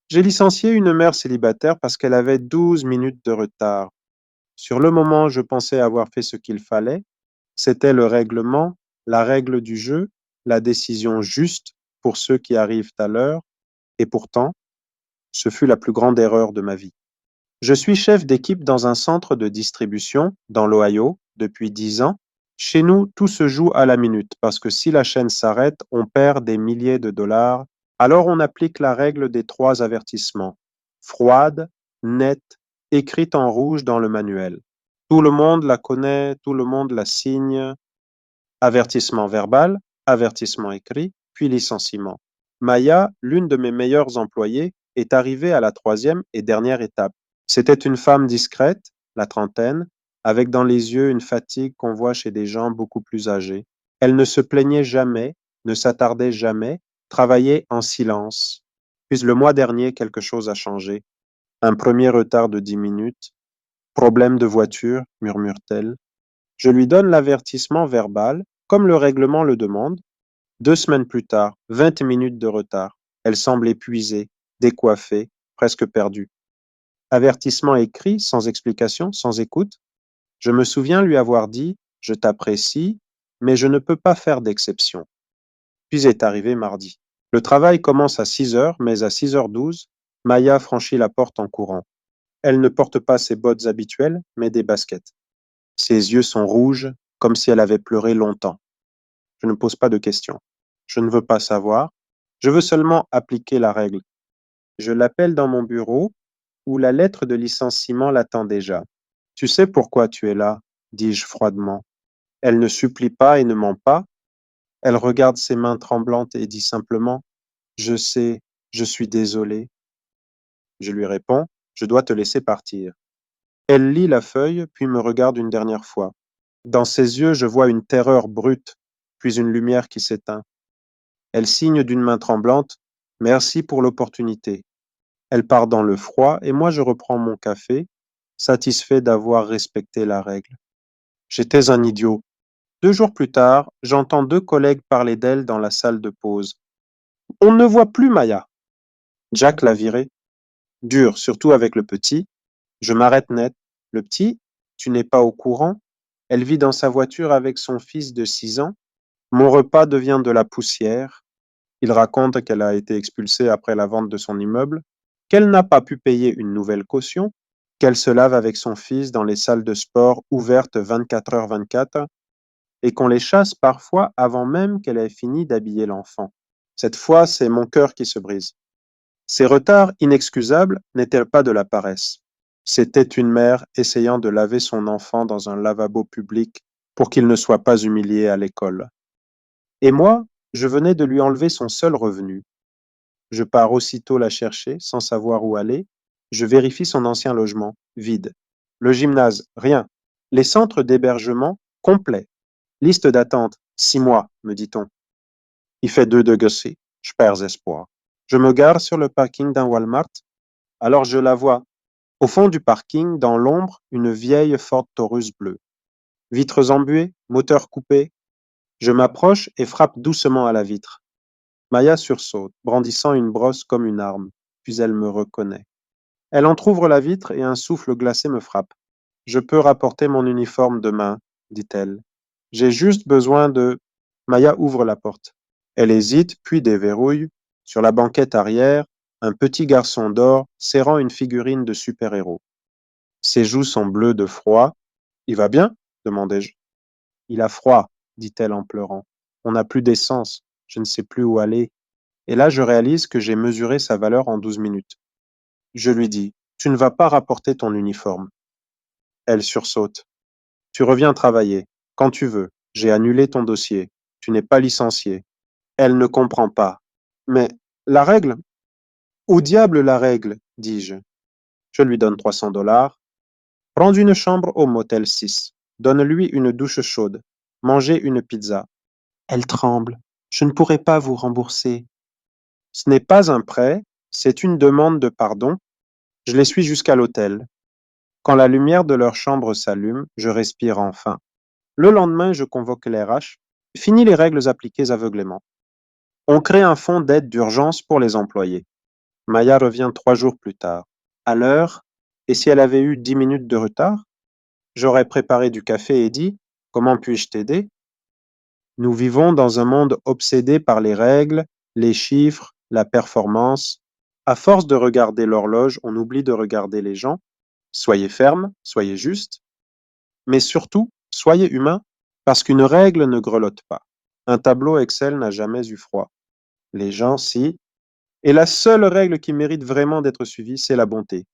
J'ai licencié une mère célibataire parce qu'elle avait 12 minutes de retard. Sur le moment, je pensais avoir fait ce qu'il fallait. C'était le règlement, la règle du jeu, la décision juste pour ceux qui arrivent à l'heure. Et pourtant, ce fut la plus grande erreur de ma vie. Je suis chef d'équipe dans un centre de distribution dans l'Ohio depuis 10 ans. Chez nous, tout se joue à la minute parce que si la chaîne s'arrête, on perd des milliers de dollars. Alors on applique la règle des 3 avertissements. Froide, nette, écrite en rouge dans le manuel. Tout le monde la connaît, tout le monde la signe. Avertissement verbal, avertissement écrit, puis licenciement. Maya, l'une de mes meilleures employées, est arrivée à la 3e et dernière étape. C'était une femme discrète, la trentaine, avec dans les yeux une fatigue qu'on voit chez des gens beaucoup plus âgés. Elle ne se plaignait jamais, ne s'attardait jamais, travaillait en silence. Puis le mois dernier, quelque chose a changé. Un premier retard de 10 minutes. Problème de voiture, murmure-t-elle. Je lui donne l'avertissement verbal, comme le règlement le demande. 2 semaines plus tard, 20 minutes de retard. Elle semble épuisée, décoiffée, presque perdue. Avertissement écrit, sans explication, sans écoute. Je me souviens lui avoir dit: je t'apprécie, mais je ne peux pas faire d'exception. Puis est arrivé mardi. Le travail commence à 6 heures, mais à 6h12, Maya franchit la porte en courant. Elle ne porte pas ses bottes habituelles, mais des baskets. Ses yeux sont rouges, comme si elle avait pleuré longtemps. Je ne pose pas de questions. Je ne veux pas savoir. Je veux seulement appliquer la règle. Je l'appelle dans mon bureau, où la lettre de licenciement l'attend déjà. Tu sais pourquoi tu es là, dis-je froidement. Elle ne supplie pas et ne ment pas. Elle regarde ses mains tremblantes et dit simplement: je sais, je suis désolée. Je lui réponds: je dois te laisser partir. Elle lit la feuille, puis me regarde une dernière fois. Dans ses yeux, je vois une terreur brute, puis une lumière qui s'éteint. Elle signe d'une main tremblante: merci pour l'opportunité. Elle part dans le froid et moi je reprends mon café, satisfait d'avoir respecté la règle. J'étais un idiot. 2 jours plus tard, j'entends 2 collègues parler d'elle dans la salle de pause. On ne voit plus Maya. Jack l'a virée. Dur, surtout avec le petit. Je m'arrête net. Le petit, tu n'es pas au courant? Elle vit dans sa voiture avec son fils de 6 ans. Mon repas devient de la poussière. Il raconte qu'elle a été expulsée après la vente de son immeuble, qu'elle n'a pas pu payer une nouvelle caution, qu'elle se lave avec son fils dans les salles de sport ouvertes 24h/24 et qu'on les chasse parfois avant même qu'elle ait fini d'habiller l'enfant. Cette fois, c'est mon cœur qui se brise. Ces retards inexcusables n'étaient pas de la paresse. C'était une mère essayant de laver son enfant dans un lavabo public pour qu'il ne soit pas humilié à l'école. Et moi, je venais de lui enlever son seul revenu. Je pars aussitôt la chercher, sans savoir où aller. Je vérifie son ancien logement, vide. Le gymnase, rien. Les centres d'hébergement, complets. Liste d'attente, 6 mois, me dit-on. Il fait 2 degrés, je perds espoir. Je me gare sur le parking d'un Walmart, alors je la vois. Au fond du parking, dans l'ombre, une vieille Ford Taurus bleue. Vitres embuées, moteur coupé. Je m'approche et frappe doucement à la vitre. Maya sursaute, brandissant une brosse comme une arme, puis elle me reconnaît. Elle entr'ouvre la vitre et un souffle glacé me frappe. Je peux rapporter mon uniforme demain, dit-elle. J'ai juste besoin de... Maya ouvre la porte. Elle hésite, puis déverrouille. Sur la banquette arrière, un petit garçon dort, serrant une figurine de super-héros. Ses joues sont bleues de froid. Il va bien? Demandai-je. Il a froid, dit-elle en pleurant. On n'a plus d'essence. Je ne sais plus où aller. Et là, je réalise que j'ai mesuré sa valeur en 12 minutes. Je lui dis: tu ne vas pas rapporter ton uniforme. Elle sursaute. Tu reviens travailler. Quand tu veux. J'ai annulé ton dossier. Tu n'es pas licencié. Elle ne comprend pas. Mais la règle? Au diable la règle, dis-je. Je lui donne 300 $. Prends une chambre au motel 6. Donne-lui une douche chaude. Mangez une pizza. Elle tremble. Je ne pourrai pas vous rembourser. Ce n'est pas un prêt, c'est une demande de pardon. Je les suis jusqu'à l'hôtel. Quand la lumière de leur chambre s'allume, je respire enfin. Le lendemain, je convoque les RH. Fini les règles appliquées aveuglément. On crée un fonds d'aide d'urgence pour les employés. Maya revient 3 jours plus tard. À l'heure, et si elle avait eu 10 minutes de retard? J'aurais préparé du café et dit: Comment puis-je t'aider? Nous vivons dans un monde obsédé par les règles, les chiffres, la performance. À force de regarder l'horloge, on oublie de regarder les gens. Soyez ferme, soyez juste, mais surtout, soyez humain, parce qu'une règle ne grelotte pas. Un tableau Excel n'a jamais eu froid. Les gens, si. Et la seule règle qui mérite vraiment d'être suivie, c'est la bonté.